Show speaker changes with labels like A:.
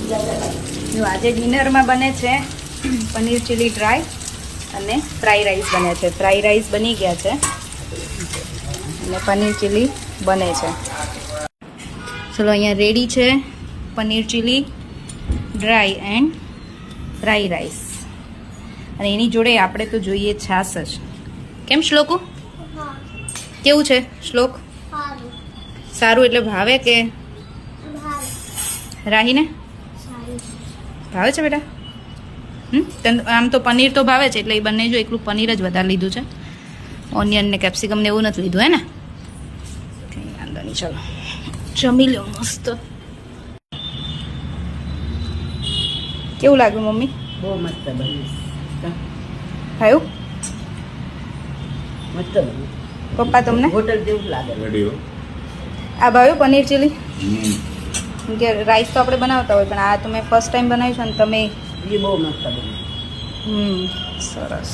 A: જો આજે ડિનરમાં બને છે પનીર ચીલી ડ્રાય અને ફ્રાઈ રાઈસ બને છે. ફ્રાઈ રાઈસ બની ગયા છે અને પનીર ચીલી બને છે. ચલો અહીંયા રેડી છે paneer chilli dry and fry rice. અને એની જોડે આપણે તો જોઈએ છાશ જ. કેમ શ્લોકુ? કેવું છે શ્લોક? સારું એટલે ભાવે કે રાહીને ભાવે છે બેટા? આમ તો પનીર તો ભાવે છે એટલે એ બંને જો એકલું પનીર જ વધારે લીધું છે. ઓનિયન ને કેપ્સિકમ ને એવું નથી લીધું હે ને? વાંધો નહીં, ચલો જમી લો મસ્ત. કેવું લાગ્યું મમ્મી?
B: બહુ મસ્ત બન્યું.
A: ખાયું?
B: મસ્ત બન્યું.
A: પપ્પા તમને
B: હોટલ જેવું લાગે.
A: આ ભાવ્યું પનીર ચીલી? કે રાઈસ તો આપણે બનાવતા હોય પણ આ તમે ફર્સ્ટ ટાઈમ બનાવ્યું છે ને તમે?
B: એ બહુ મસ્ત બન્યું.
A: સરસ.